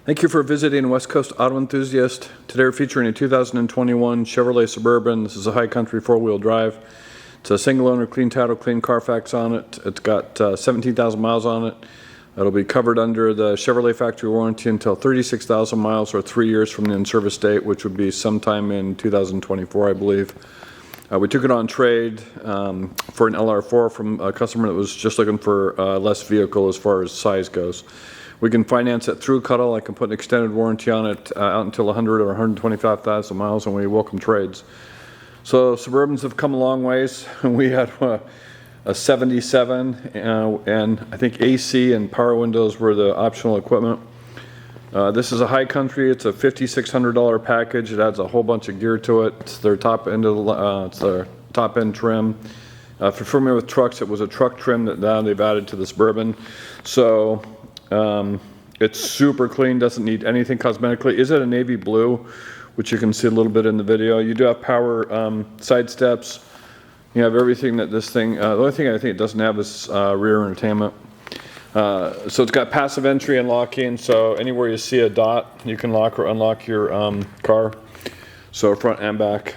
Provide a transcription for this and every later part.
Thank you for visiting West Coast Auto Enthusiast. Today we're featuring a 2021 Chevrolet Suburban. This is a high country four-wheel drive. It's a single owner, clean title, clean Carfax on it. It's got 17,000 miles on it. It'll be covered under the Chevrolet factory warranty until 36,000 miles or 3 years from the in-service date, which would be sometime in 2024, I believe. We took it on trade for an LR4 from a customer that was just looking for less vehicle as far as size goes. We can finance it through Cuddle. I can put an extended warranty on it out until 100 or 125,000 miles, and we welcome trades. So Suburbans have come a long ways. We had a 77, and I think AC and power windows were the optional equipment. This is a high country. It's a $5,600 package. It adds a whole bunch of gear to it. It's their top end of the, it's their top end trim. If you're familiar with trucks, it was a truck trim that now they've added to the Suburban. So it's super clean, doesn't need anything cosmetically. Is it a navy blue, which you can see a little bit in the video. You do have power side steps. You have everything that this thing, the only thing I think it doesn't have is rear entertainment. So it's got passive entry and locking, so anywhere you see a dot, you can lock or unlock your car, so front and back.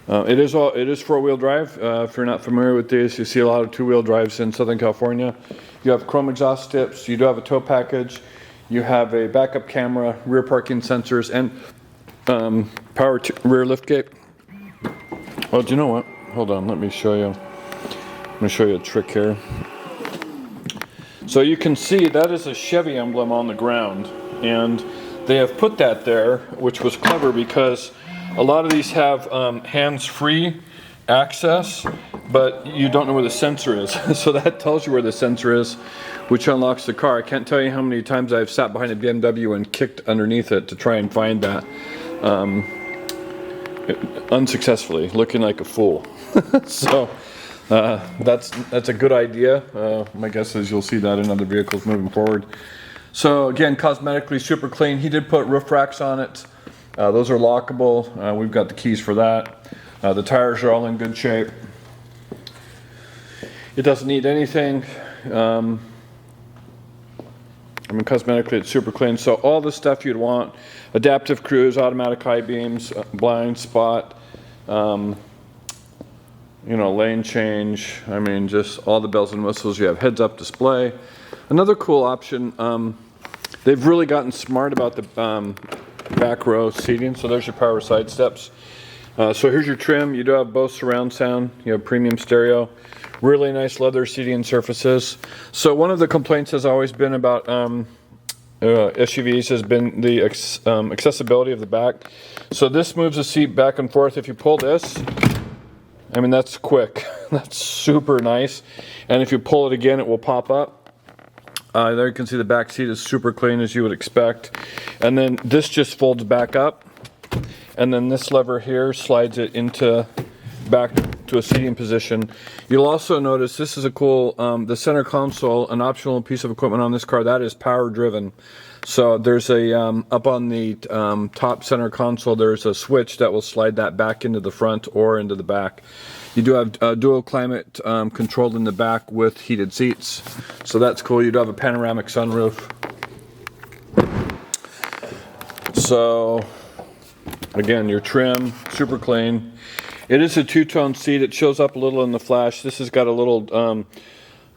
It is four-wheel drive. If you're not familiar with these, you see a lot of two-wheel drives in Southern California. You have chrome exhaust tips. You do have a tow package. You have a backup camera, rear parking sensors, and power rear liftgate. Oh, do you know what? Hold on, let me show you. Let me show you a trick here. So you can see that is a Chevy emblem on the ground, and they have put that there, which was clever because a lot of these have hands-free access, but you don't know where the sensor is. So that tells you where the sensor is, which unlocks the car. I can't tell you how many times I've sat behind a BMW and kicked underneath it to try and find that. Unsuccessfully, looking like a fool. So that's a good idea. My guess is you'll see that in other vehicles moving forward. So again, cosmetically super clean. He did put roof racks on it. Those are lockable. We've got the keys for that. The tires are all in good shape. It doesn't need anything. I mean, cosmetically, it's super clean. So all the stuff you'd want: adaptive cruise, automatic high beams, blind spot, you know, lane change. I mean, just all the bells and whistles. You have heads-up display. Another cool option. They've really gotten smart about the back row seating. So there's your power side steps. So here's your trim. You do have both surround sound. You have premium stereo. Really nice leather seating surfaces. So one of the complaints has always been about SUVs has been the accessibility of the back. So this moves the seat back and forth. If you pull this, I mean, that's quick. That's super nice. And if you pull it again, it will pop up. There you can see the back seat is super clean, as you would expect. And then this just folds back up. And then this lever here slides it into back to a seating position. You'll also notice this is a cool, the center console, an optional piece of equipment on this car, that is power driven. So there's a, up on the top center console, there's a switch that will slide that back into the front or into the back. You do have dual climate controlled in the back with heated seats. So that's cool. You do have a panoramic sunroof. So again, your trim, super clean. It is a two-tone seat. It shows up a little in the flash. This has got a little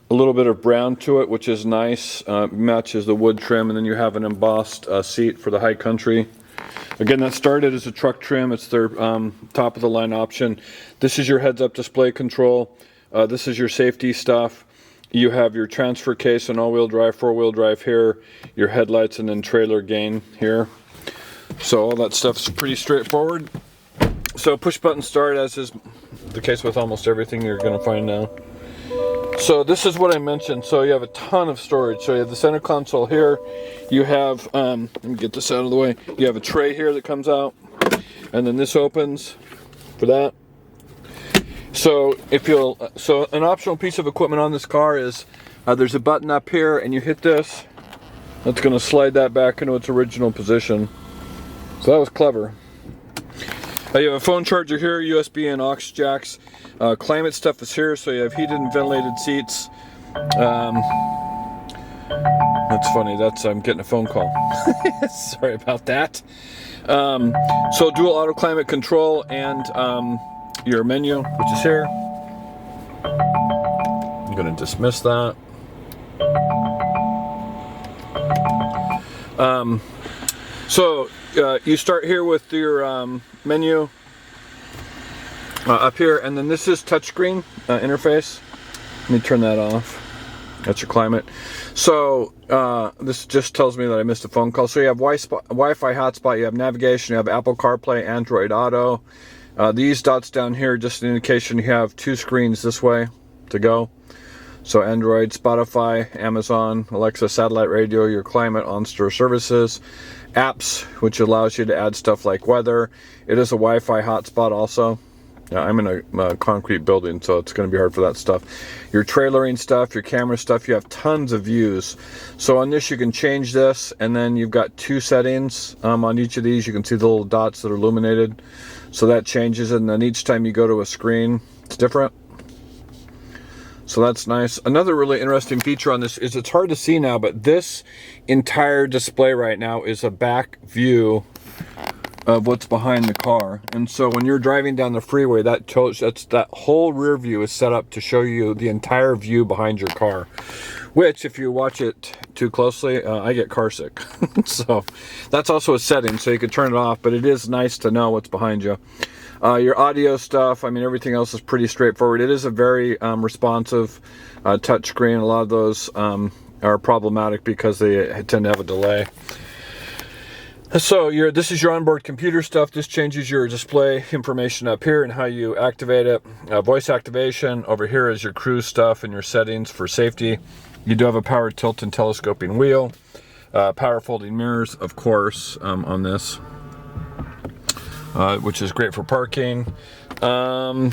bit of brown to it, which is nice. Matches the wood trim, and then you have an embossed seat for the high country. Again, that started as a truck trim. It's their top of the line option. This is your heads-up display control. This is your safety stuff. You have your transfer case and all-wheel drive, four-wheel drive here. Your headlights and then trailer gain here. So all that stuff's pretty straightforward. So push button start, as is the case with almost everything you're going to find now. So this is what I mentioned. So you have a ton of storage. So you have the center console here. You have, let me get this out of the way. You have a tray here that comes out, and then this opens for that. So so an optional piece of equipment on this car is there's a button up here, and you hit this. That's going to slide that back into its original position. So that was clever. You have a phone charger here, USB and aux jacks. Climate stuff is here, so you have heated and ventilated seats. That's funny. I'm getting a phone call. Sorry about that. So dual auto climate control and your menu, which is here. I'm going to dismiss that. So you start here with your menu up here, and then this is touchscreen interface. Let me turn that off. That's your climate. So this just tells me that I missed a phone call. So you have Wi-Fi hotspot, you have navigation, you have Apple CarPlay, Android Auto. These dots down here just an indication you have 2 screens this way to go. So Android, Spotify, Amazon, Alexa, satellite radio, your climate, on-store services, apps, which allows you to add stuff like weather. It is a Wi-Fi hotspot also. I'm in a concrete building, so it's going to be hard for that stuff. Your trailering stuff, your camera stuff, you have tons of views. So on this, you can change this, and then you've got 2 settings on each of these. You can see the little dots that are illuminated. So that changes, and then each time you go to a screen, it's different. So that's nice. Another really interesting feature on this is it's hard to see now, but this entire display right now is a back view of what's behind the car. And so when you're driving down the freeway, that whole rear view is set up to show you the entire view behind your car, which if you watch it too closely, I get car sick. So that's also a setting, so you can turn it off, but it is nice to know what's behind you. Your audio stuff, I mean, everything else is pretty straightforward. It is a very responsive touchscreen. A lot of those are problematic because they tend to have a delay. So this is your onboard computer stuff. This changes your display information up here and how you activate it. Voice activation. Over here is your cruise stuff and your settings for safety. You do have a power tilt and telescoping wheel. Power folding mirrors, of course, on this, which is great for parking. Trying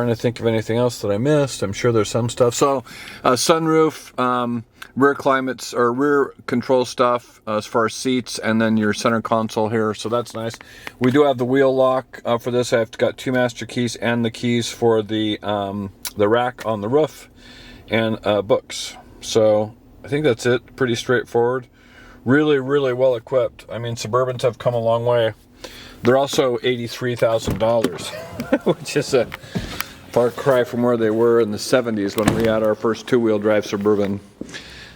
to think of anything else that I missed. I'm sure there's some stuff. So sunroof, rear climates or rear control stuff as far as seats, and then your center console here. So that's nice. We do have the wheel lock for this. I've got 2 master keys and the keys for the rack on the roof and books. So I think that's it. Pretty straightforward. Really, really well equipped. I mean, Suburbans have come a long way. They're also $83,000, which is a far cry from where they were in the 70s when we had our first 2-wheel drive Suburban.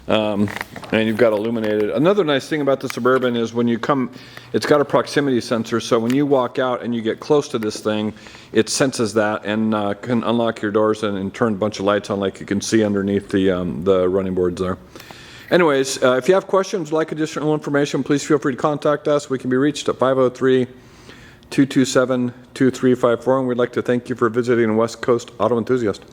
And you've got illuminated. Another nice thing about the Suburban is when you come, it's got a proximity sensor, so when you walk out and you get close to this thing, it senses that and can unlock your doors and turn a bunch of lights on, like you can see underneath the running boards there. Anyways, if you have questions, like additional information, please feel free to contact us. We can be reached at 503-227-2354, and we'd like to thank you for visiting West Coast Auto Enthusiast.